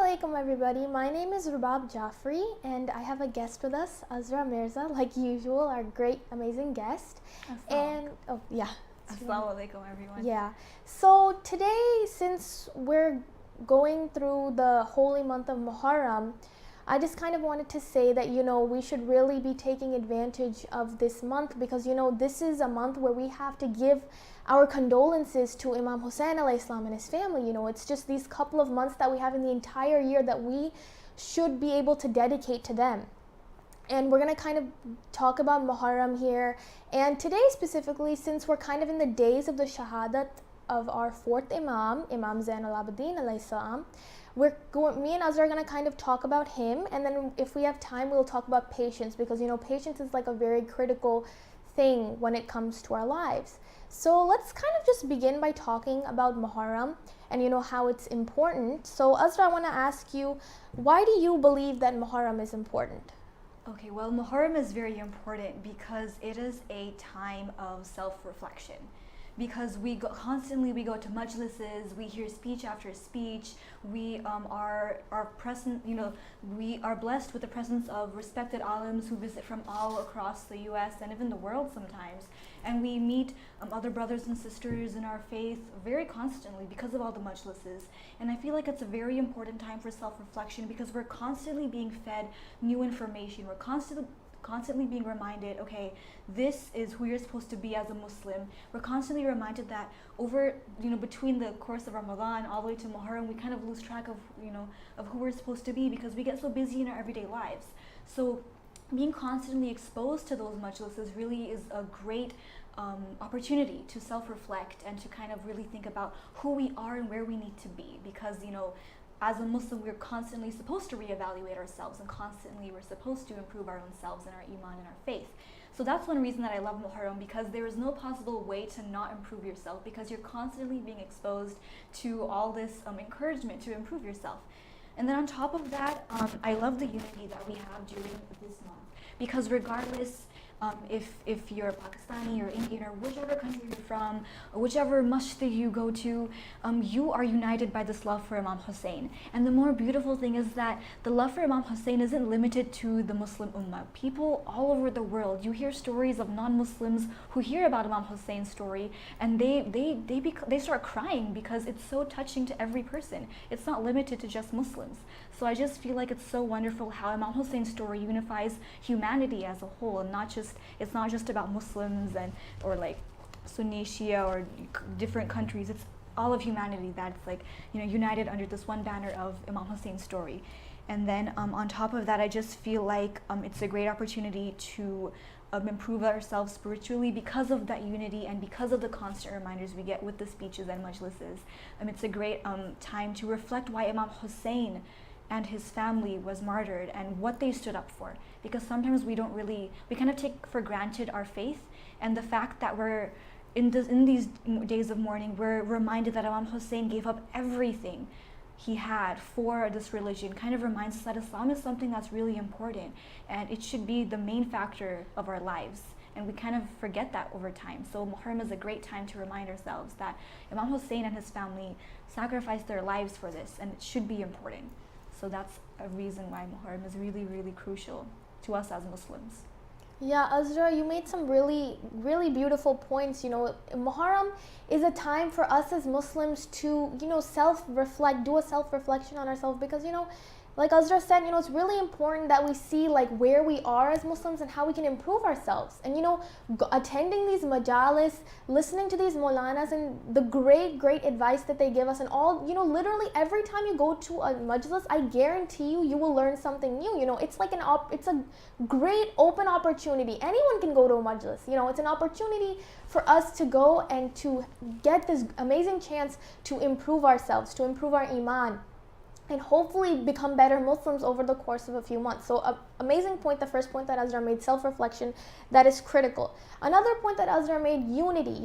alaikum everybody. My name is Rabab Jafry and I have a guest with us, Azra Mirza, like usual, our great, amazing guest. And Assalamu alaikum everyone. Yeah. So today, since we're going through the holy month of Muharram, I just kind of wanted to say that, we should really be taking advantage of this month because, this is a month where we have to give our condolences to Imam Hussein alayhi salam and his family. It's just these couple of months that we have in the entire year that we should be able to dedicate to them. And we're going to kind of talk about Muharram here. And today specifically, since we're kind of in the days of the Shahadat of our fourth Imam, Imam Zain al-Abidin alayhi salam, me and Azra are going to kind of talk about him, and then if we have time we'll talk about patience because patience is like a very critical thing when it comes to our lives. So let's kind of just begin by talking about Muharram and how it's important. So Azra, I want to ask you, why do you believe that Muharram is important? Okay, well, Muharram is very important because it is a time of self-reflection. Because we constantly go to majlises, we hear speech after speech, we are present, we are blessed with the presence of respected alims who visit from all across the US and even the world sometimes. And we meet other brothers and sisters in our faith very constantly because of all the majlises. And I feel like it's a very important time for self-reflection because we're constantly being fed new information. We're constantly being reminded, okay, this is who you're supposed to be as a Muslim. We're constantly reminded that over, between the course of Ramadan all the way to Muharram, we kind of lose track of, of who we're supposed to be because we get so busy in our everyday lives. So being constantly exposed to those majlises really is a great opportunity to self-reflect and to kind of really think about who we are and where we need to be because, as a Muslim, we're constantly supposed to reevaluate ourselves and constantly we're supposed to improve our own selves and our iman and our faith. So that's one reason that I love Muharram because there is no possible way to not improve yourself because you're constantly being exposed to all this encouragement to improve yourself. And then on top of that, I love the unity that we have during this month because regardless if you're Pakistani or Indian or whichever country you're from, or whichever masjid you go to, you are united by this love for Imam Hussein. And the more beautiful thing is that the love for Imam Hussein isn't limited to the Muslim Ummah. People all over the world, you hear stories of non-Muslims who hear about Imam Hussein's story and they start crying because it's so touching to every person. It's not limited to just Muslims. So I just feel like it's so wonderful how Imam Hussein's story unifies humanity as a whole and it's not just about Muslims or like Sunni, Shia or different countries. It's all of humanity that's united under this one banner of Imam Hussein's story. And then on top of that, I just feel like it's a great opportunity to improve ourselves spiritually because of that unity and because of the constant reminders we get with the speeches and majlises. It's a great time to reflect why Imam Hussein and his family was martyred and what they stood up for, because sometimes we kind of take for granted our faith and the fact that we're in these days of mourning, we're reminded that Imam Hussein gave up everything he had for this religion. Kind of reminds us that Islam is something that's really important and it should be the main factor of our lives, and we kind of forget that over time. So Muharram is a great time to remind ourselves that Imam Hussein and his family sacrificed their lives for this and it should be important. So that's a reason why Muharram is really, really crucial to us as Muslims. Yeah, Azra, you made some really, really beautiful points. Muharram is a time for us as Muslims to, self-reflect, do a self-reflection on ourselves because, like Azra said, it's really important that we see like where we are as Muslims and how we can improve ourselves. And attending these majalis, listening to these Maulanas and the great advice that they give us and all, literally every time you go to a majlis, I guarantee you will learn something new. It's like it's a great open opportunity. Anyone can go to a majlis. It's an opportunity for us to go and to get this amazing chance to improve ourselves, to improve our iman, and hopefully become better Muslims over the course of a few months. So amazing point, the first point that Azra made, self-reflection, that is critical. Another point that Azra made, unity.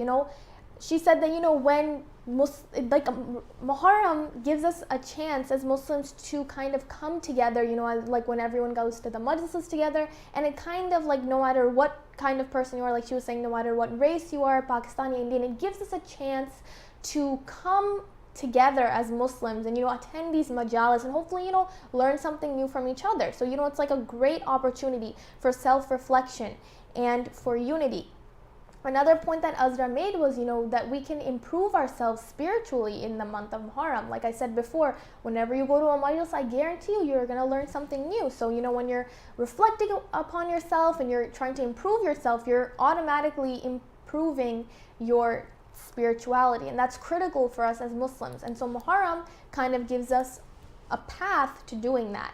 She said that, when Muharram gives us a chance as Muslims to kind of come together, like when everyone goes to the majlises together, and it kind of like no matter what kind of person you are, like she was saying, no matter what race you are, Pakistani, Indian, it gives us a chance to come together as Muslims and, attend these majalis and hopefully, learn something new from each other. So, it's like a great opportunity for self-reflection and for unity. Another point that Azra made was, that we can improve ourselves spiritually in the month of Muharram. Like I said before, whenever you go to a majlis, I guarantee you're going to learn something new. So, when you're reflecting upon yourself and you're trying to improve yourself, you're automatically improving your spirituality. And that's critical for us as Muslims. And so Muharram kind of gives us a path to doing that,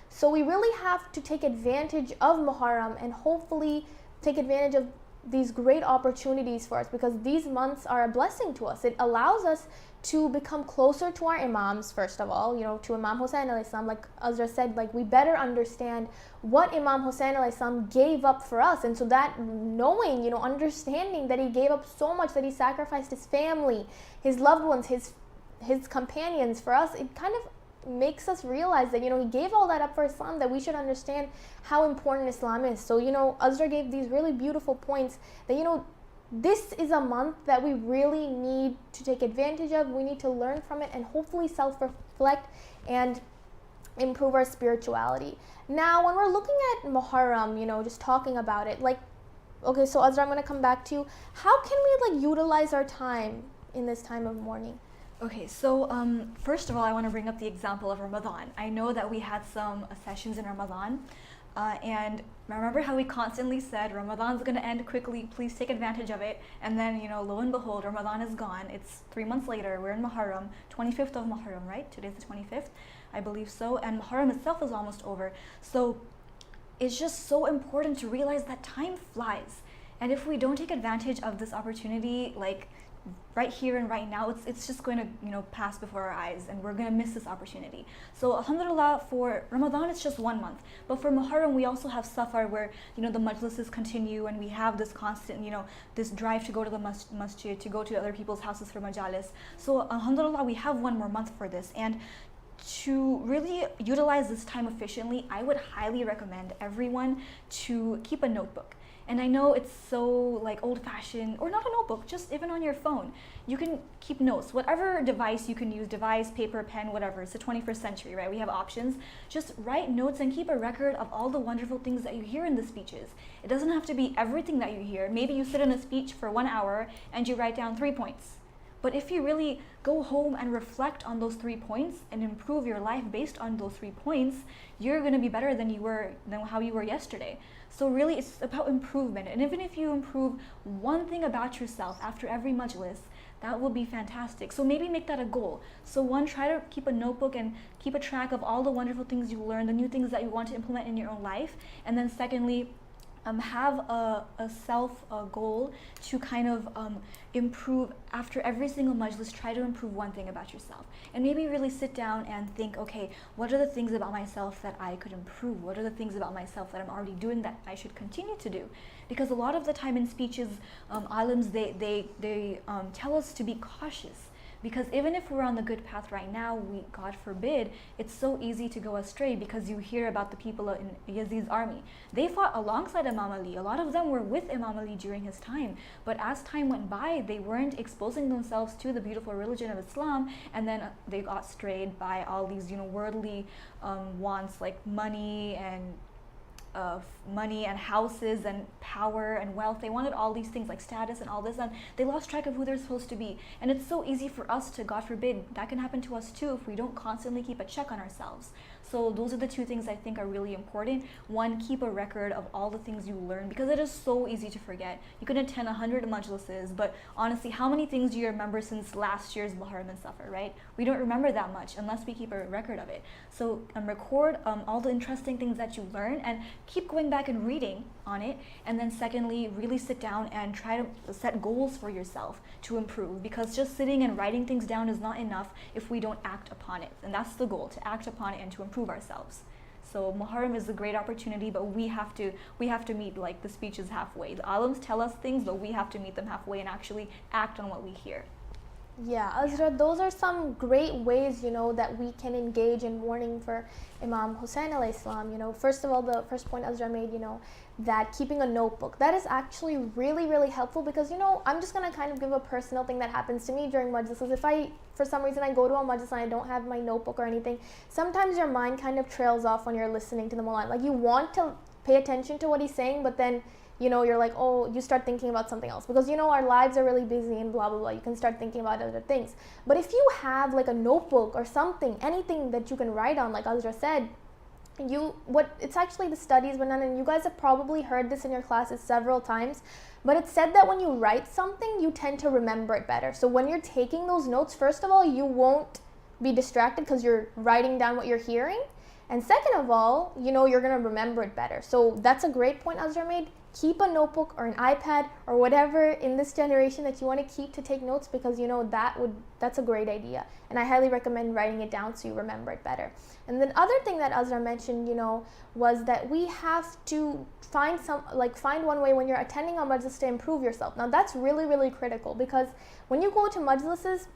So we really have to take advantage of Muharram and hopefully take advantage of these great opportunities for us, because these months are a blessing to us. It allows us to become closer to our imams, first of all, to Imam Hussein alayhi salam. Like Azra said, like we better understand what Imam Hussein alayhi salam gave up for us. And so that knowing, understanding that he gave up so much, that he sacrificed his family, his loved ones, his companions for us, it kind of makes us realize that, he gave all that up for Islam, that we should understand how important Islam is. So, Azra gave these really beautiful points that, this is a month that we really need to take advantage of. We need to learn from it and hopefully self-reflect and improve our spirituality. Now, when we're looking at Muharram, just talking about it, okay, so Azra, I'm going to come back to you. How can we utilize our time in this time of mourning? Okay, so first of all, I want to bring up the example of Ramadan. I know that we had some sessions in Ramadan, and remember how we constantly said Ramadan's going to end quickly, please take advantage of it. And then, lo and behold, Ramadan is gone. It's 3 months later, we're in Muharram, 25th of Muharram, right? Today's the 25th, I believe so. And Muharram itself is almost over. So it's just so important to realize that time flies. And if we don't take advantage of this opportunity, right here and right now, it's just going to pass before our eyes, and we're going to miss this opportunity. So alhamdulillah, for Ramadan it's just 1 month, but for Muharram we also have Safar, where the majlises continue, and we have this constant this drive to go to the masjid, to go to other people's houses for majalis. So alhamdulillah, we have 1 more month for this, and to really utilize this time efficiently, I would highly recommend everyone to keep a notebook. And I know it's so old-fashioned, or not a notebook, just even on your phone. You can keep notes, whatever device you can use, device, paper, pen, whatever. It's the 21st century, right? We have options. Just write notes and keep a record of all the wonderful things that you hear in the speeches. It doesn't have to be everything that you hear. Maybe you sit in a speech for 1 hour and you write down 3 points. But if you really go home and reflect on those 3 points and improve your life based on those 3 points, you're going to be better than how you were yesterday. So really, it's about improvement. And even if you improve one thing about yourself after every majlis, that will be fantastic. So maybe make that a goal. So one, try to keep a notebook and keep a track of all the wonderful things you learn, the new things that you want to implement in your own life. And then secondly, have a self goal to kind of improve after every single majlis. Try to improve one thing about yourself, and maybe really sit down and think, okay, what are the things about myself that I could improve? What are the things about myself that I'm already doing that I should continue to do? Because a lot of the time in speeches, alims, they tell us to be cautious. Because even if we're on the good path right now, God forbid, it's so easy to go astray, because you hear about the people in Yazid's army. They fought alongside Imam Ali. A lot of them were with Imam Ali during his time. But as time went by, they weren't exposing themselves to the beautiful religion of Islam, and then they got strayed by all these worldly wants, like money and houses and power and wealth. They wanted all these things like status and all this, and they lost track of who they're supposed to be. And it's so easy for us to, God forbid, that can happen to us too if we don't constantly keep a check on ourselves. So those are the 2 things I think are really important. One, keep a record of all the things you learn, because it is so easy to forget. You can attend 100 majlises, but honestly, how many things do you remember since last year's Muharram and Safar, right? We don't remember that much unless we keep a record of it. So record all the interesting things that you learn, and keep going back and reading on it. And then secondly, really sit down and try to set goals for yourself to improve, because just sitting and writing things down is not enough if we don't act upon it. And that's the goal, to act upon it and to improve ourselves. So Muharram is a great opportunity, but we have to meet the speeches halfway. The alims tell us things, but we have to meet them halfway and actually act on what we hear. Yeah, Azra, those are some great ways, that we can engage in mourning for Imam Hussein alayhi salam. First of all, the first point Azra made, that keeping a notebook, that is actually really, really helpful because, I'm just going to kind of give a personal thing that happens to me during majlis. If for some reason I go to a majlis and I don't have my notebook or anything, sometimes your mind kind of trails off when you're listening to the mullah. Like you want to pay attention to what he's saying, but then you're like, oh, you start thinking about something else because, our lives are really busy and blah, blah, blah. You can start thinking about other things. But if you have like a notebook or something, anything that you can write on, like Azra said, it's actually the studies, but and you guys have probably heard this in your classes several times, but it's said that when you write something, you tend to remember it better. So when you're taking those notes, first of all, you won't be distracted because you're writing down what you're hearing. And second of all, you're going to remember it better. So that's a great point Azra made. Keep a notebook or an iPad or whatever in this generation that you want to keep to take notes because that's a great idea. And I highly recommend writing it down so you remember it better. And then other thing that Azra mentioned, was that we have to find one way when you're attending a majlis to improve yourself. Now that's really, really critical because when you go to majalis,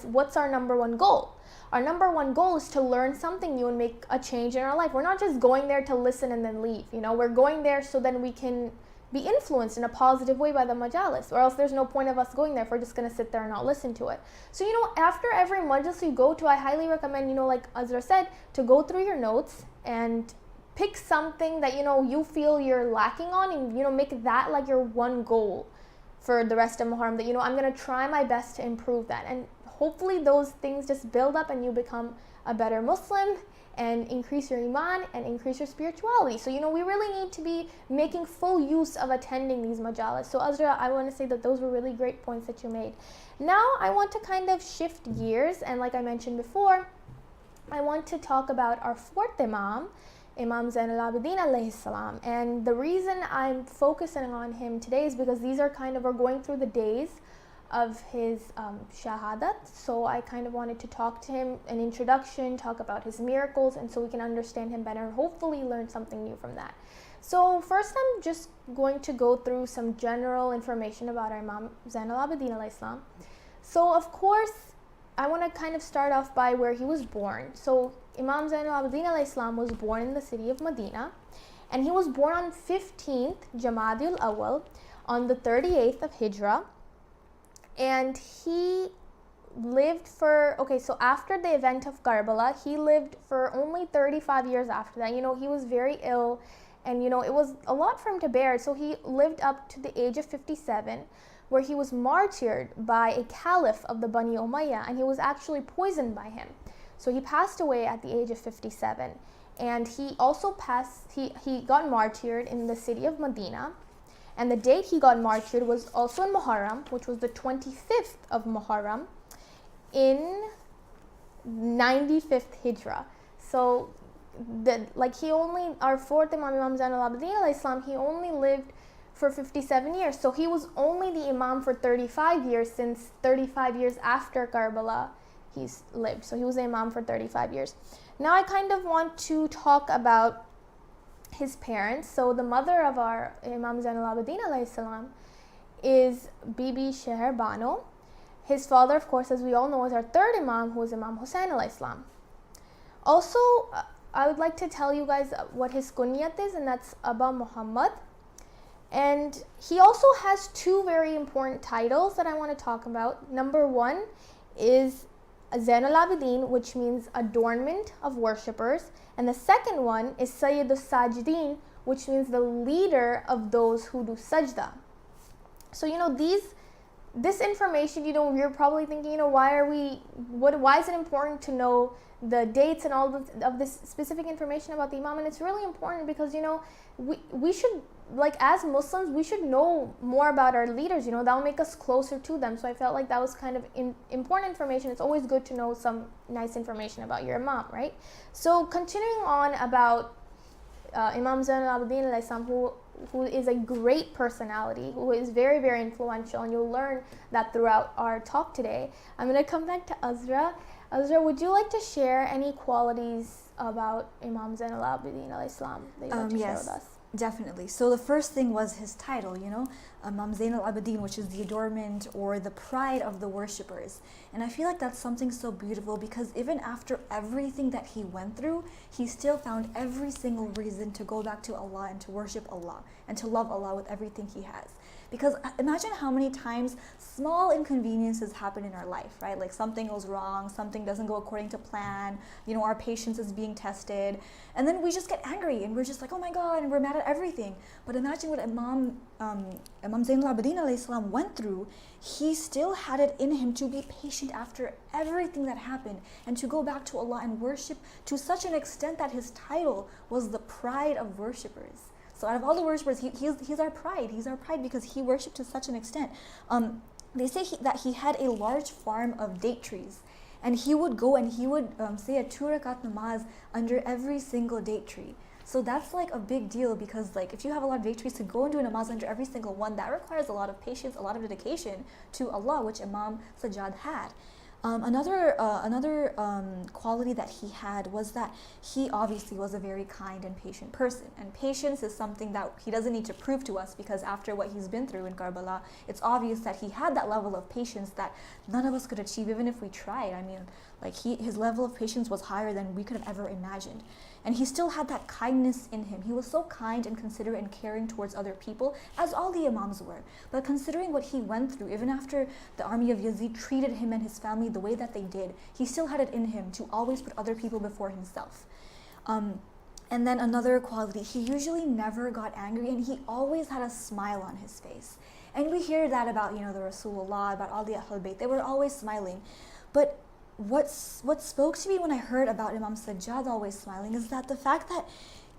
what's our number one goal? Our number one goal is to learn something new and make a change in our life. We're not just going there to listen and then leave. We're going there so then we can be influenced in a positive way by the majalis, or else there's no point of us going there if we're just going to sit there and not listen to it. So, after every majlis you go to, I highly recommend, like Azra said, to go through your notes and pick something that, you feel you're lacking on and, make that like your one goal for the rest of Muharram, that, I'm going to try my best to improve that. And hopefully those things just build up and you become a better Muslim and increase your iman and increase your spirituality. So, we really need to be making full use of attending these majalis. So, Azra, I want to say that those were really great points that you made. Now, I want to kind of shift gears, and like I mentioned before, I want to talk about our fourth Imam, Imam Zain al-Abidin alayhi salam. And the reason I'm focusing on him today is because we're going through the days of his shahadat. So I kind of wanted to talk to him, an introduction, talk about his miracles, and so we can understand him better and hopefully learn something new from that. So first I'm just going to go through some general information about our Imam Zain al-Abidin alayhi salam. So of course, I want to kind of start off by where he was born. So Imam Zain al-Abidin alayhi salam was born in the city of Medina, and he was born on 15th Jamadil Awal on the 38th of Hijrah. And he lived so after the event of Karbala, he lived for only 35 years after that. He was very ill and, it was a lot for him to bear. So he lived up to the age of 57, where he was martyred by a caliph of the Bani Umayyah, and he was actually poisoned by him. So he passed away at the age of 57. And he also he got martyred in the city of Medina. And the date he got martyred was also in Muharram, which was the 25th of Muharram in 95th Hijrah. So, our fourth Imam, Imam Zain al-Abidin alayhi salam, he only lived for 57 years. So he was only the Imam for 35 years, since 35 years after Karbala he's lived. So he was the Imam for 35 years. Now I kind of want to talk about his parents. So the mother of our Imam Zain al-Abidin alayhi salam is Bibi Sheher Bano. His father, of course, as we all know, is our third Imam, who is Imam Hussein alayhi salam. Also, I would like to tell you guys what his kunyat is, and that's Aba Muhammad. And he also has two very important titles that I want to talk about. Number one is Zain al-Abidin, which means adornment of worshippers. And the second one is Sayyid al-Sajidin, which means the leader of those who do sajda. So, this information, you're probably thinking, why is it important to know the dates and all of this specific information about the Imam? And it's really important because, we should, as Muslims, we should know more about our leaders, that'll make us closer to them. So I felt like that was kind of important information. It's always good to know some nice information about your Imam, right? So continuing on about Imam Zain al-Abidin alayhi salam, who is a great personality, who is very, very influential, and you'll learn that throughout our talk today. I'm going to come back to Azra. Azra, would you like to share any qualities about Imam Zain al-Abidin alayhi salam that you'd like to share with us? Definitely. So the first thing was his title, Imam Zain al-Abidin, which is the adornment or the pride of the worshippers. And I feel like that's something so beautiful because even after everything that he went through, he still found every single reason to go back to Allah and to worship Allah and to love Allah with everything he has. Because imagine how many times small inconveniences happen in our life, right? Like something goes wrong, something doesn't go according to plan, our patience is being tested, and then we just get angry and we're just like, oh my God, and we're mad at everything. But imagine what Imam Zain al-Abidin alayhi salam went through. He still had it in him to be patient after everything that happened and to go back to Allah and worship to such an extent that his title was the pride of worshippers. So out of all the worshippers, he's our pride. He's our pride because he worshipped to such an extent. They say that he had a large farm of date trees. And he would go and he would say a 2 rakat namaz under every single date tree. So that's like a big deal because like if you have a lot of date trees, to go and do a namaz under every single one, that requires a lot of patience, a lot of dedication to Allah, which Imam Sajjad had. Another quality that he had was that he obviously was a very kind and patient person. And patience is something that he doesn't need to prove to us because after what he's been through in Karbala, it's obvious that he had that level of patience that none of us could achieve even if we tried. I mean, like his level of patience was higher than we could have ever imagined. And he still had that kindness in him. He was so kind and considerate and caring towards other people, as all the Imams were. But considering what he went through, even after the army of Yazid treated him and his family the way that they did, he still had it in him to always put other people before himself. And then another quality, he usually never got angry and he always had a smile on his face. And we hear that about, the Rasulullah, about all the Ahlul Bayt. They were always smiling. But what spoke to me when I heard about Imam Sajjad always smiling is that the fact that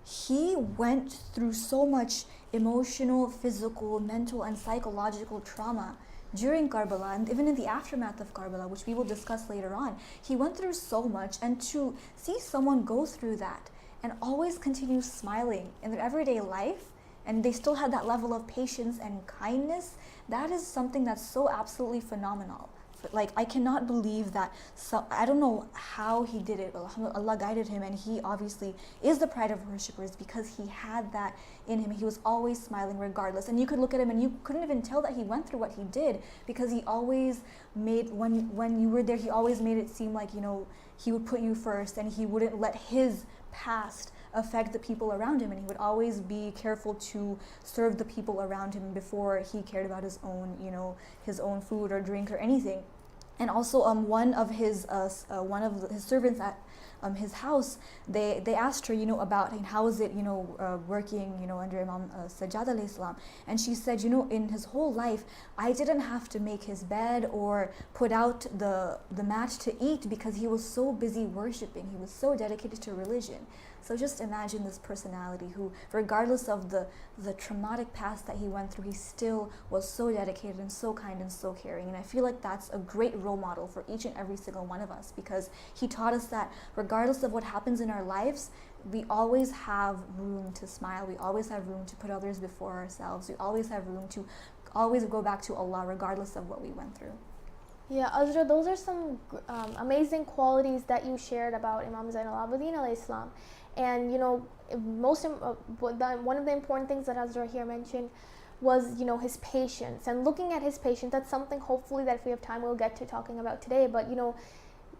he went through so much emotional, physical, mental, and psychological trauma during Karbala and even in the aftermath of Karbala, which we will discuss later on. He went through so much, and to see someone go through that and always continue smiling in their everyday life, and they still had that level of patience and kindness, that is something that's so absolutely phenomenal. Like, I cannot believe that, I don't know how he did it. Allah guided him, and he obviously is the pride of worshippers because he had that in him. He was always smiling regardless. And you could look at him and you couldn't even tell that he went through what he did because he always made, when you were there, he always made it seem like, he would put you first and he wouldn't let his past affect the people around him, and he would always be careful to serve the people around him before he cared about his own, his own food or drink or anything. And also, one of his servants at his house, they asked her, about how is it, working, under Imam Sajjad alayhi salam, and she said, in his whole life, I didn't have to make his bed or put out the mat to eat because he was so busy worshiping. He was so dedicated to religion. So just imagine this personality who, regardless of the traumatic past that he went through, he still was so dedicated and so kind and so caring. And I feel like that's a great role model for each and every single one of us because he taught us that regardless of what happens in our lives, we always have room to smile. We always have room to put others before ourselves. We always have room to always go back to Allah regardless of what we went through. Yeah, Azra, those are some amazing qualities that you shared about Imam Zain al-Abidin alayhi salam. And one of the important things that Azra here mentioned was his patience, and looking at his patience. That's something hopefully that if we have time we'll get to talking about today. But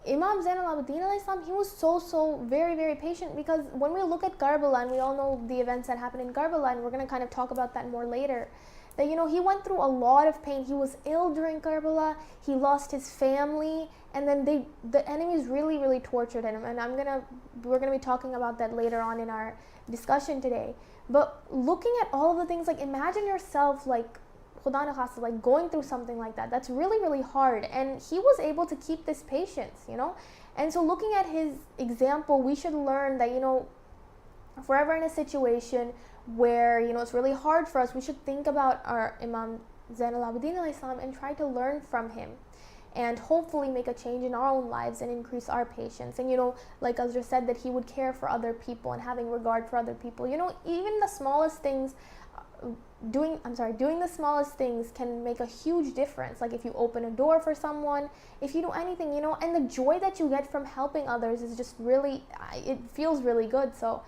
Imam Zain al-Abidin alayhi salam, he was so very, very patient, because when we look at Karbala, and we all know the events that happened in Karbala, and we're going to kind of talk about that more later, that he went through a lot of pain. He was ill during Karbala, he lost his family, and then the enemies really, really tortured him. And we're gonna be talking about that later on in our discussion today. But looking at all the things, like imagine yourself like Khuda na khasta, like going through something like that. That's really, really hard. And he was able to keep this patience, And so looking at his example, we should learn that, if we're ever in a situation where, it's really hard for us, we should think about our Imam Zain al-Abidin alayhi salam and try to learn from him, and hopefully make a change in our own lives and increase our patience. And like Azra said, that he would care for other people and having regard for other people. Even the smallest things, doing the smallest things can make a huge difference. Like if you open a door for someone, if you do anything, and the joy that you get from helping others is just really, it feels really good. So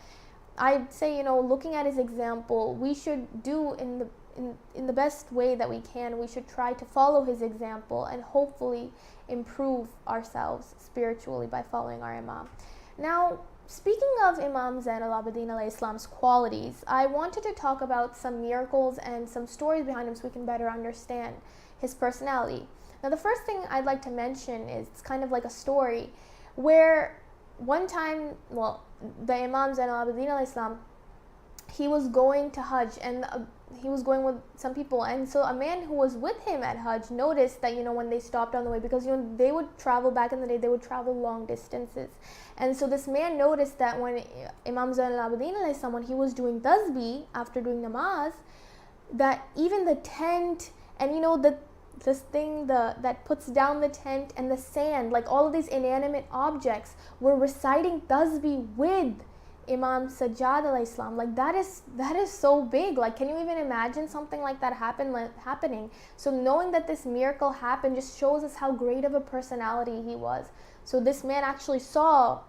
I'd say, you know, looking at his example, we should do in the best way that we can. We should try to follow his example and hopefully improve ourselves spiritually by following our Imam. Now, speaking of Imam Zain al-Abidin alayhi salam's qualities, I wanted to talk about some miracles and some stories behind him so we can better understand his personality. Now, the first thing I'd like to mention is it's kind of like a story where one time, well, the Imam Zain al-Abidin alayhi salam, he was going to Hajj, and he was going with some people, and so a man who was with him at Hajj noticed that, you know, when they stopped on the way, because, you know, they would travel back in the day, they would travel long distances, and so this man noticed that when Imam Zain al-Abidin alayhi salam, when he was doing tasbih after doing namaz, that even the tent and, you know, this thing that puts down the tent and the sand, like all of these inanimate objects, were reciting tasbih with Imam Sajjad alayhi salam. Like that is so big. Like, can you even imagine something like that happening? So knowing that this miracle happened just shows us how great of a personality he was. So this man actually saw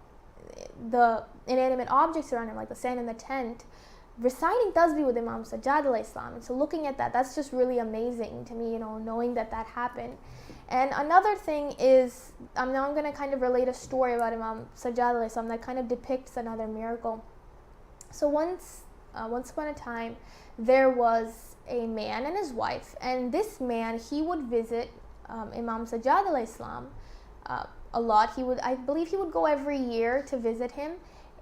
the inanimate objects around him, like the sand in the tent, reciting tasbih with Imam Sajjad alayhi salam. And so looking at that's just really amazing to me, you know, knowing that happened. And another thing is, now I'm going to kind of relate a story about Imam Sajjad alayhi salam that kind of depicts another miracle. So once upon a time, there was a man and his wife, and this man, he would visit Imam Sajjad alayhi salam a lot. I believe he would go every year to visit him,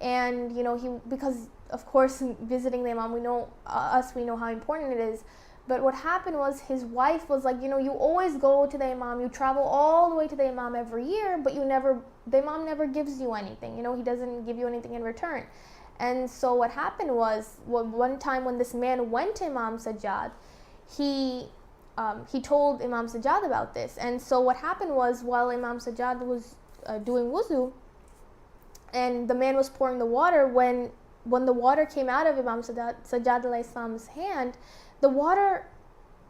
and, you know, because of course visiting the Imam, we know how important it is. But what happened was, his wife was like, you know, you always go to the Imam, you travel all the way to the Imam every year, but the Imam never gives you anything, you know, he doesn't give you anything in return. And so what happened was, one time when this man went to Imam Sajjad, he told Imam Sajjad about this. And so what happened was, while Imam Sajjad was doing wuzu, and the man was pouring the water, when the water came out of Imam Sajjad alayhi salam's hand, the water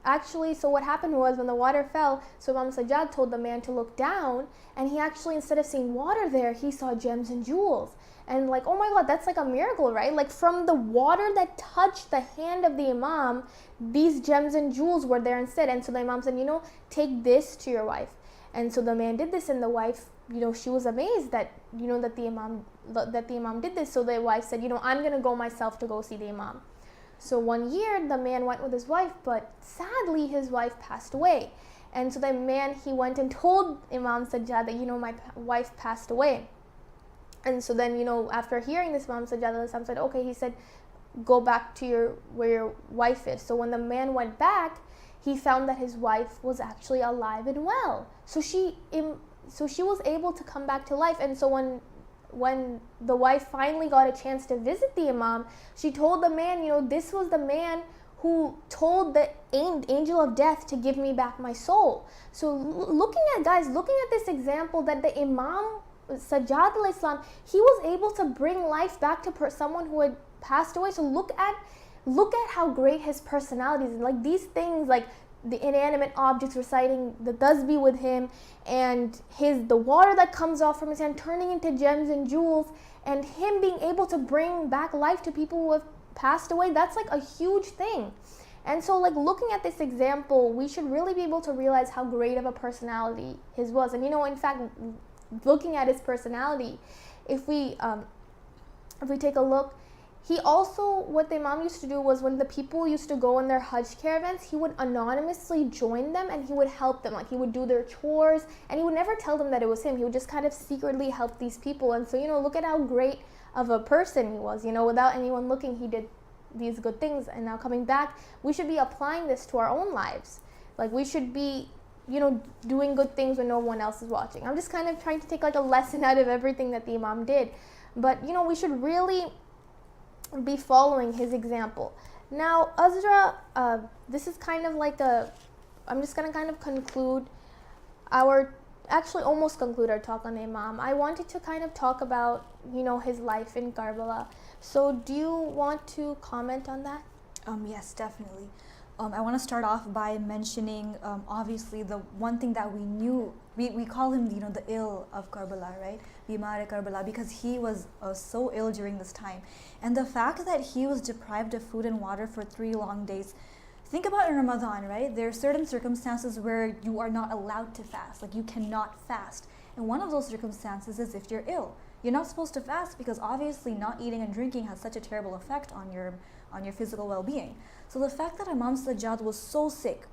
actually, so what happened was, when the water fell, so Imam Sajjad told the man to look down, and he actually, instead of seeing water there, he saw gems and jewels. And like, oh my God, that's like a miracle, right? Like, from the water that touched the hand of the Imam, these gems and jewels were there instead. And so the Imam said, you know, take this to your wife. And so the man did this, and the wife, you know, she was amazed that, you know, that the Imam did this. So the wife said, you know, I'm going to go myself to go see the Imam. So one year, the man went with his wife, but sadly, his wife passed away. And so the man, he went and told Imam Sajjad that, you know, my wife passed away. And so then, you know, after hearing this, Imam Sajjad said, okay, he said, go back to where your wife is. So when the man went back, he found that his wife was actually alive and well. So she was able to come back to life. And so when the wife finally got a chance to visit the Imam, she told the man, you know, this was the man who told the angel of death to give me back my soul. So looking at this example, that the Imam Sajjad alayhi salam, he was able to bring life back to someone who had passed away. So look at how great his personality is. Like, these things, like the inanimate objects reciting the tasbih with him, and the water that comes off from his hand turning into gems and jewels, and him being able to bring back life to people who have passed away, that's like a huge thing. And so, like, looking at this example, we should really be able to realize how great of a personality his was. And, you know, in fact, looking at his personality, if we take a look, he also, what the Imam used to do was, when the people used to go on their Hajj caravans, he would anonymously join them, and he would help them. Like, he would do their chores, and he would never tell them that it was him. He would just kind of secretly help these people. And so, you know, look at how great of a person he was. You know, without anyone looking, he did these good things. And now coming back, we should be applying this to our own lives. Like, we should be, you know, doing good things when no one else is watching. I'm just kind of trying to take like a lesson out of everything that the Imam did. But, you know, we should really be following his example. Now, Azra, this is kind of like I'm just going to kind of almost conclude our talk on the Imam. I wanted to kind of talk about, you know, his life in Karbala. So do you want to comment on that? Yes, definitely. I want to start off by mentioning, obviously, the one thing that we knew. We call him, the ill of Karbala, right? Bimar Karbala, because he was so ill during this time. And the fact that he was deprived of food and water for 3 long days. Think about in Ramadan, right? There are certain circumstances where you are not allowed to fast, like you cannot fast. And one of those circumstances is if you're ill. You're not supposed to fast because obviously not eating and drinking has such a terrible effect on your physical well-being. So the fact that Imam Sajjad was so sick,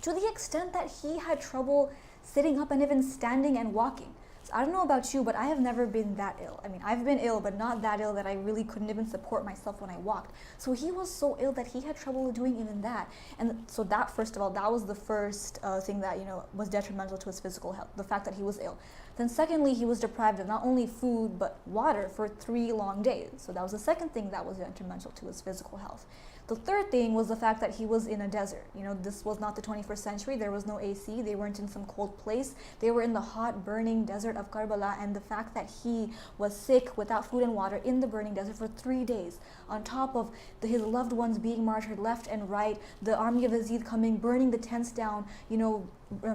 to the extent that he had trouble sitting up and even standing and walking. So I don't know about you, but I have never been that ill. I mean, I've been ill, but not that ill that I really couldn't even support myself when I walked. So he was so ill that he had trouble doing even that. And so that, first of all, that was the first thing that, was detrimental to his physical health, the fact that he was ill. Then secondly, he was deprived of not only food, but water for 3 long days. So that was the second thing that was detrimental to his physical health. The third thing was the fact that he was in a desert. This was not the 21st century. There was no AC. They weren't in some cold place. They were in the hot, burning desert of Karbala. And the fact that he was sick without food and water in the burning desert for 3 days, on top of his loved ones being martyred left and right, the army of Yazid coming, burning the tents down,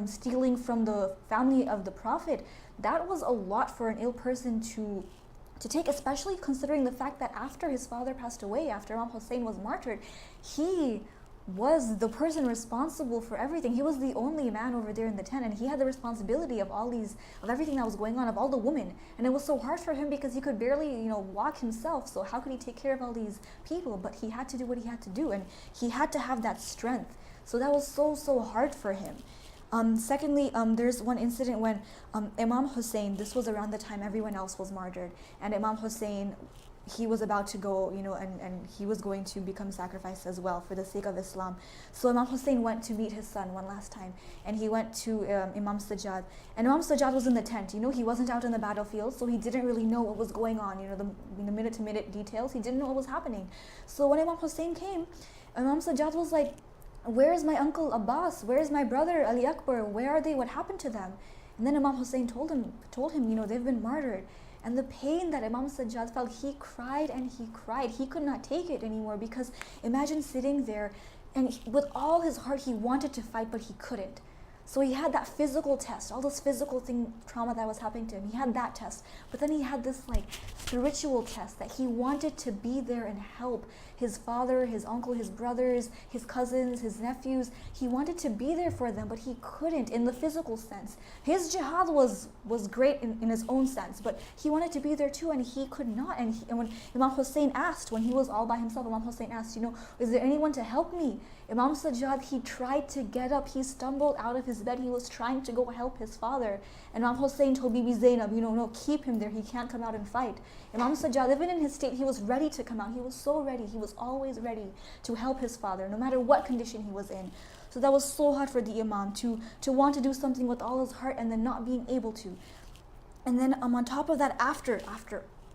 stealing from the family of the Prophet, that was a lot for an ill person to take, especially considering the fact that after his father passed away, after Imam Hussein was martyred, he was the person responsible for everything. He was the only man over there in the tent, and he had the responsibility of everything that was going on, of all the women. And it was so hard for him because he could barely, walk himself. So how could he take care of all these people? But he had to do what he had to do, and he had to have that strength. So that was so hard for him. Secondly, there's one incident when Imam Hussein, this was around the time everyone else was martyred, and Imam Hussein, he was about to go, and he was going to become sacrificed as well for the sake of Islam. So Imam Hussein went to meet his son one last time, and he went to Imam Sajjad, and Imam Sajjad was in the tent. He wasn't out in the battlefield, so he didn't really know what was going on, the minute-to-minute details. He didn't know what was happening. So when Imam Hussein came, Imam Sajjad was like, "Where's my uncle Abbas? Where's my brother Ali Akbar? Where are they? What happened to them?" And then Imam Hussein told him, they've been martyred. And the pain that Imam Sajjad felt, he cried and he cried. He could not take it anymore, because imagine sitting there and with all his heart he wanted to fight, but he couldn't. So he had that physical test, all this physical trauma that was happening to him. He had that test, but then he had this spiritual test that he wanted to be there and help his father, his uncle, his brothers, his cousins, his nephews. He wanted to be there for them, but he couldn't in the physical sense. His jihad was great in his own sense, but he wanted to be there too, and he could not. And when Imam Hussein asked, when he was all by himself, Imam Hussein asked, "Is there anyone to help me?" Imam Sajjad, he tried to get up. He stumbled out of his bed. He was trying to go help his father. And Imam Hussein told Bibi Zainab, no, keep him there. He can't come out and fight. Imam Sajjad, even in his state, he was ready to come out. He was so ready. He was always ready to help his father, no matter what condition he was in. So that was so hard for the Imam to want to do something with all his heart and then not being able to. And then on top of that, after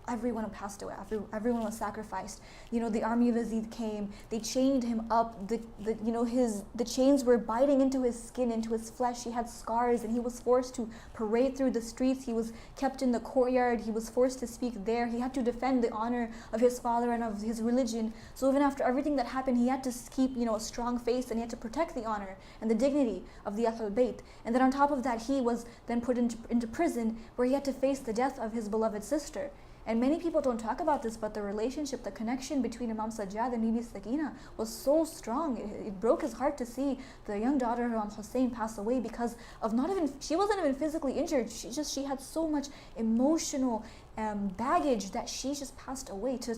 everyone passed away, everyone was sacrificed, the army of Yazid came, they chained him up, the chains were biting into his skin, into his flesh. He had scars, and he was forced to parade through the streets. He was kept in the courtyard. He was forced to speak there. He had to defend the honor of his father and of his religion. So even after everything that happened, he had to keep a strong face, and he had to protect the honor and the dignity of the Ahlul Bayt. And then on top of that, he was then put into prison, where he had to face the death of his beloved sister. And many people don't talk about this, but the relationship, the connection between Imam Sajjad and Bibi Sakina was so strong. It broke his heart to see the young daughter of Imam Hussein pass away because of she wasn't even physically injured. She had so much emotional baggage that she just passed away. To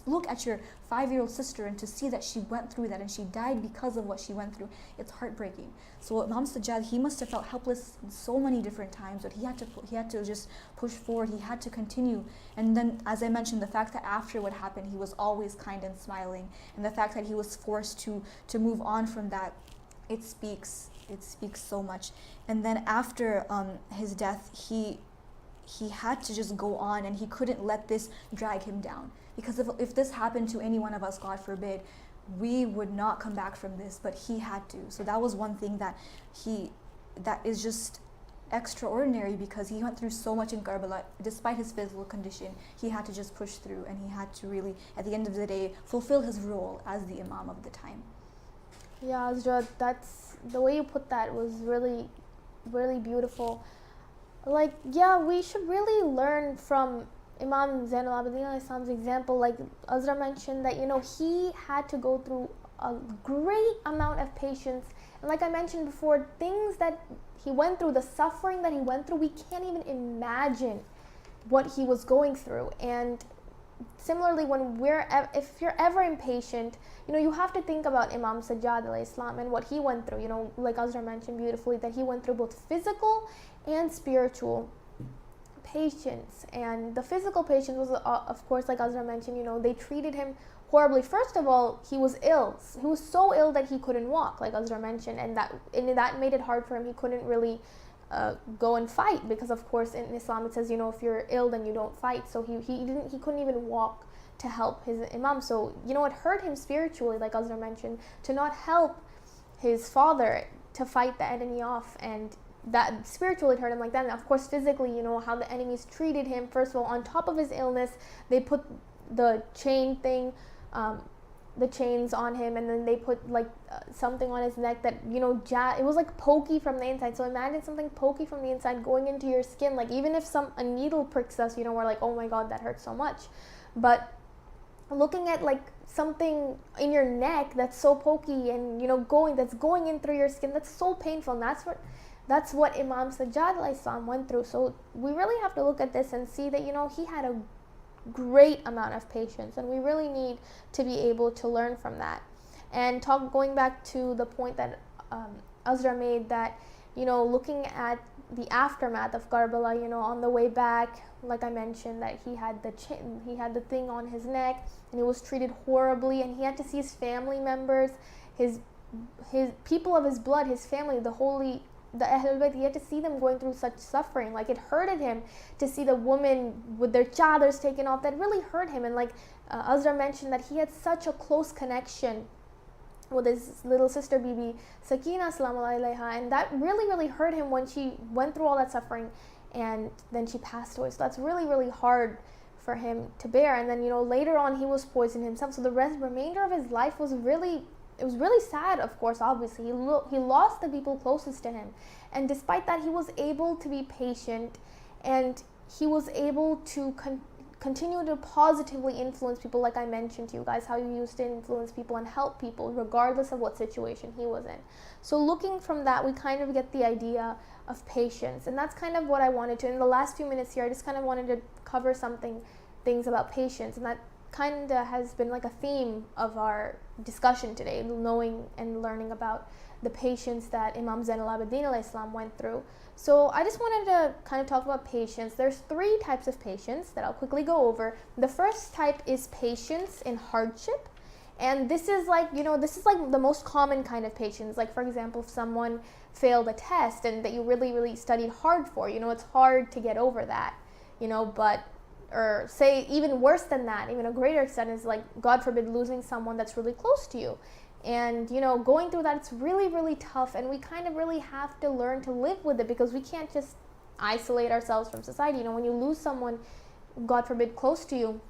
look at your 5-year-old sister and to see that she went through that and she died because of what she went through, it's heartbreaking. So Imam Sajjad, he must have felt helpless in so many different times, but he had to just push forward. He had to continue. And then, as I mentioned, the fact that after what happened, he was always kind and smiling, and the fact that he was forced to move on from that, it speaks so much. And then after his death, he had to just go on, and he couldn't let this drag him down, because if this happened to any one of us, God forbid, we would not come back from this, but he had to. So that was one thing that is just extraordinary, because he went through so much in Karbala. Despite his physical condition, he had to just push through, and he had to really, at the end of the day, fulfill his role as the Imam of the time. Yeah, Azra, that's the way you put that was really, really beautiful. Like, yeah, we should really learn from Imam Zainul Abidin al Islam's example. Like Azra mentioned that, he had to go through a great amount of patience. And like I mentioned before, things that he went through, the suffering that he went through, we can't even imagine what he was going through. And similarly, if you're ever impatient, you have to think about Imam Sajjad alayhi salam and what he went through. Like Azra mentioned beautifully, that he went through both physical and spiritual patience. And the physical patience was, of course, like Azra mentioned, they treated him horribly. First of all, he was ill. He was so ill that he couldn't walk, like Azra mentioned, and that made it hard for him. He couldn't really go and fight, because of course in Islam it says, if you're ill then you don't fight. So he couldn't even walk to help his Imam. So it hurt him spiritually, like Azra mentioned, to not help his father to fight the enemy off, and that spiritually hurt him like that. And of course physically, how the enemies treated him. First of all, on top of his illness, they put the chains on him, and then they put something on his neck that it was like pokey from the inside. So imagine something pokey from the inside going into your skin. Like, even if a needle pricks us, we're like, oh my god, that hurts so much. But looking at like something in your neck that's so pokey and that's going in through your skin, that's so painful. And that's what Imam Sajjad alayhi salam went through. So we really have to look at this and see that he had a great amount of patience, and we really need to be able to learn from that. And going back to the point that Azra made, that looking at the aftermath of Karbala, on the way back, like I mentioned, that he had the thing on his neck, and he was treated horribly, and he had to see his family members, his people of his blood, his family, the Ahlul Bayt, he had to see them going through such suffering. Like, it hurted him to see the women with their chadars taken off. That really hurt him. And like Azra mentioned, that he had such a close connection with his little sister Bibi Sakina salamu alayha, and that really, really hurt him when she went through all that suffering and then she passed away. So that's really, really hard for him to bear. And then later on he was poisoned himself. So the remainder of his life was really sad, of course. Obviously he lost the people closest to him, and despite that he was able to be patient, and he was able to continue to positively influence people, like I mentioned to you guys, how he used to influence people and help people regardless of what situation he was in. So looking from that, we kind of get the idea of patience, and that's kind of what I wanted to. In the last few minutes here, I just kind of wanted to cover things about patience, and that kind of has been like a theme of our discussion today, knowing and learning about the patience that Imam Zainul Abidin alayhi salam went through. So I just wanted to kind of talk about patience. There's 3 types of patience that I'll quickly go over. The first type is patience in hardship, and this is like the most common kind of patience. Like, for example, if someone failed a test and that you really, really studied hard for, it's hard to get over that, but or say even worse than that, even a greater extent, is like, God forbid, losing someone that's really close to you. And going through that, it's really, really tough, and we kind of really have to learn to live with it, because we can't just isolate ourselves from society. When you lose someone, God forbid, close to you,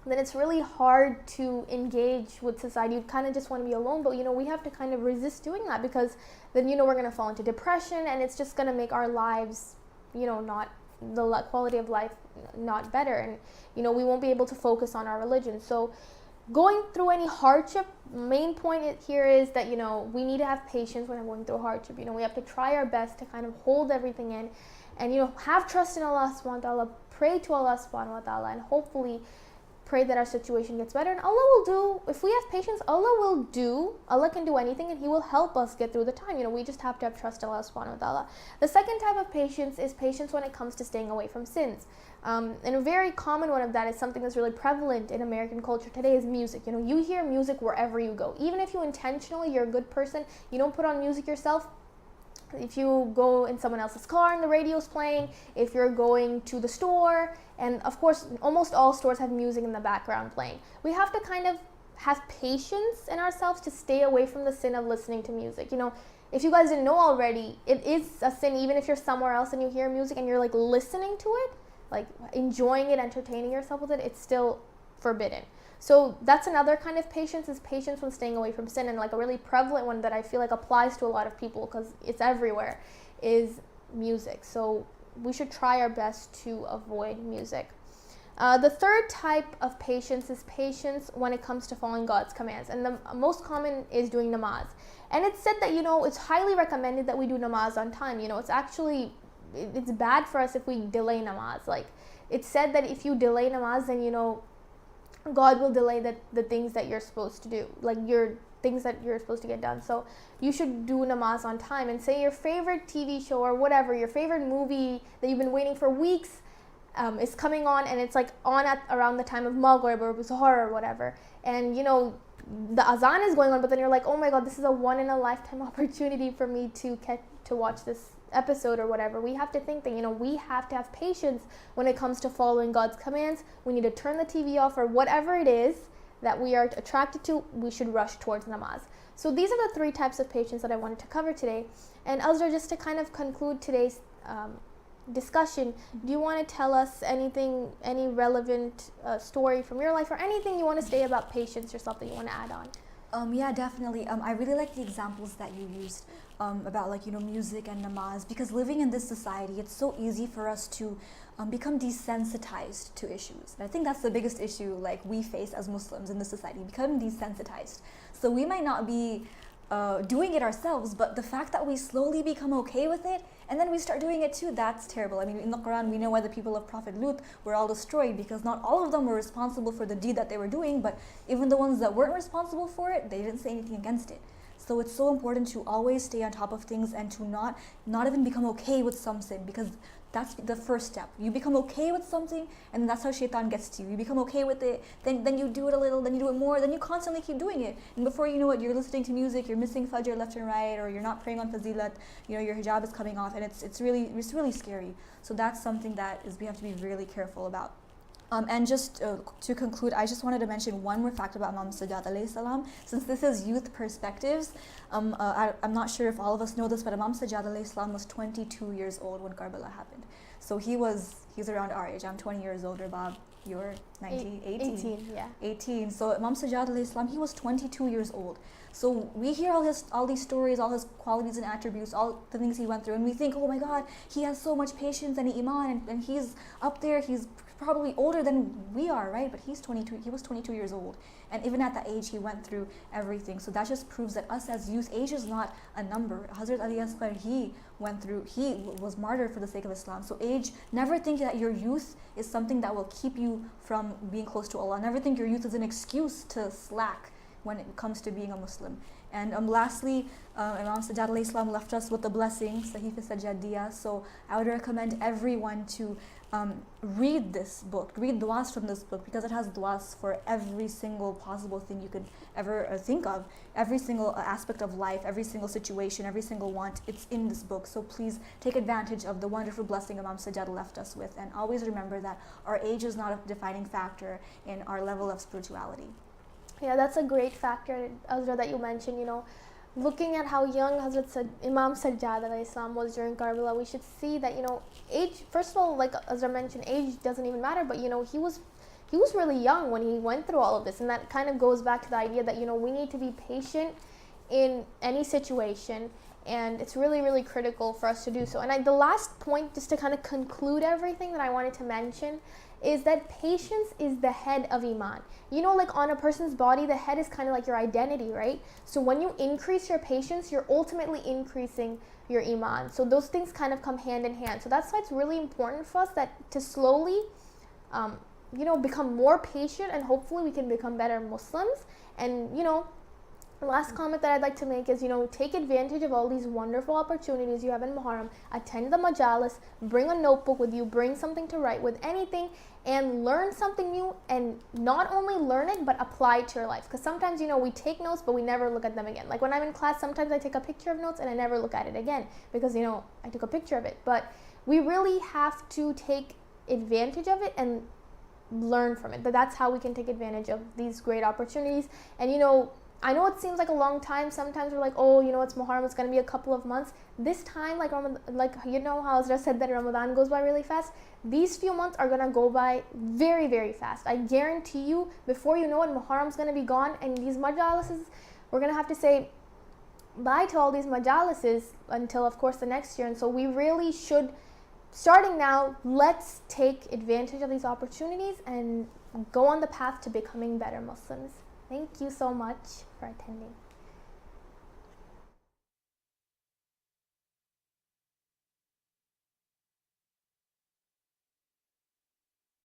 then it's really hard to engage with society. You kind of just want to be alone, but we have to kind of resist doing that, because then we're going to fall into depression, and it's just going to make our lives not the quality of life not better, and we won't be able to focus on our religion. So going through any hardship, main point here is that we need to have patience when we're going through hardship. We have to try our best to kind of hold everything in, and have trust in Allah subhanahu wa ta'ala, pray to Allah subhanahu wa ta'ala, and hopefully pray that our situation gets better. And Allah will do, if we have patience, Allah can do anything, and He will help us get through the time. We just have to have trust in Allah subhanahu wa ta'ala. The second type of patience is patience when it comes to staying away from sins. And a very common one of that is something that's really prevalent in American culture today, is music. You hear music wherever you go. Even if you're a good person, you don't put on music yourself. If you go in someone else's car and the radio's playing, if you're going to the store, and of course almost all stores have music in the background playing. We have to kind of have patience in ourselves to stay away from the sin of listening to music. If you guys didn't know already, it is a sin even if you're somewhere else and you hear music and you're like listening to it, like enjoying it, entertaining yourself with it, it's still forbidden. So that's another kind of patience, is patience when staying away from sin. And like a really prevalent one that I feel like applies to a lot of people because it's everywhere is music. So we should try our best to avoid music. The third type of patience is patience when it comes to following God's commands. And the most common is doing namaz. And it's said that, it's highly recommended that we do namaz on time. It's bad for us if we delay namaz. Like, it's said that if you delay namaz, then, God will delay the things that you're supposed to do. Like, things that you're supposed to get done. So you should do namaz on time. And say your favorite TV show or whatever, your favorite movie that you've been waiting for weeks is coming on, and it's like on at around the time of Maghrib or Zuhr or whatever, and the azan is going on, but then you're like, oh my God, this is a one in a lifetime opportunity for me to watch this episode or whatever. We have to think that we have to have patience when it comes to following God's commands. We need to turn the TV off, or whatever it is that we are attracted to, we should rush towards namaz. So these are the three types of patience that I wanted to cover today. And Azra, just to kind of conclude today's discussion, do you want to tell us any relevant story from your life, or anything you want to say about patience yourself that you want to add on? Yeah, definitely. I really like the examples that you used about music and namaz, because living in this society, it's so easy for us to become desensitized to issues. And I think that's the biggest issue we face as Muslims in this society, becoming desensitized. So we might not be doing it ourselves, but the fact that we slowly become okay with it and then we start doing it too, that's terrible. I mean, in the Quran, we know why the people of Prophet Lut were all destroyed, because not all of them were responsible for the deed that they were doing, but even the ones that weren't responsible for it, they didn't say anything against it. So it's so important to always stay on top of things and to not even become okay with some sin, because that's the first step. You become okay with something, and that's how shaitan gets to you. You become okay with it, then you do it a little, then you do it more, then you constantly keep doing it. And before you know it, you're listening to music, you're missing fajr left and right, or you're not praying on fazilat, your hijab is coming off, and it's really scary. So that's something that we have to be really careful about. And just to conclude, I just wanted to mention one more fact about Imam Sajjad alayhi salam. Since this is youth perspectives, I'm not sure if all of us know this, but Imam Sajjad alayhi salam was 22 years old when Karbala happened. So he's around our age. I'm 20 years old, Rabab. You're 19, 18? Yeah. 18. So Imam Sajjad alayhi salam, he was 22 years old. So we hear all these stories, all his qualities and attributes, all the things he went through, and we think, oh my God, he has so much patience and iman, and he's up there, he's probably older than we are, right? But he was 22 years old, and even at that age he went through everything. So that just proves that us as youth, age is not a number. Hazrat Ali Asghar, he was martyred for the sake of Islam. So age, never think that your youth is something that will keep you from being close to Allah. Never think your youth is an excuse to slack when it comes to being a Muslim. And lastly, Imam Sajjad alayhi salam left us with the blessing, Sahifa Sajjadiyah. So I would recommend everyone to read this book, read du'as from this book, because it has du'as for every single possible thing you could ever think of, every single aspect of life, every single situation, every single want. It's in this book. So please take advantage of the wonderful blessing Imam Sajjad left us with, and always remember that our age is not a defining factor in our level of spirituality. Yeah, that's a great factor, Azra, that you mentioned. Looking at how young Imam Sajjad alayhi salam was during Karbala, we should see that age. First of all, like Azra mentioned, age doesn't even matter. But he was really young when he went through all of this, and that kind of goes back to the idea that we need to be patient in any situation, and it's really, really critical for us to do so. And the last point, just to kind of conclude everything that I wanted to mention, is that patience is the head of iman. Like on a person's body, the head is kind of like your identity, right? So when you increase your patience, you're ultimately increasing your iman. So those things kind of come hand in hand. So that's why it's really important for us to slowly, become more patient, and hopefully we can become better Muslims. And, the last comment that I'd like to make is, take advantage of all these wonderful opportunities you have in Muharram. Attend the majalis, bring a notebook with you, bring something to write with, anything, and learn something new. And not only learn it, but apply it to your life. Because sometimes, we take notes, but we never look at them again. Like when I'm in class, sometimes I take a picture of notes and I never look at it again because, I took a picture of it. But we really have to take advantage of it and learn from it. But that's how we can take advantage of these great opportunities. And, I know it seems like a long time. Sometimes we're like, oh, it's Muharram, it's going to be a couple of months. This time, like how Azra said that Ramadan goes by really fast, these few months are going to go by very, very fast. I guarantee you, before you know it, Muharram's going to be gone, and these majalises, we're going to have to say bye to all these majalises until, of course, the next year. And so we really should, starting now, let's take advantage of these opportunities and go on the path to becoming better Muslims. Thank you so much for attending.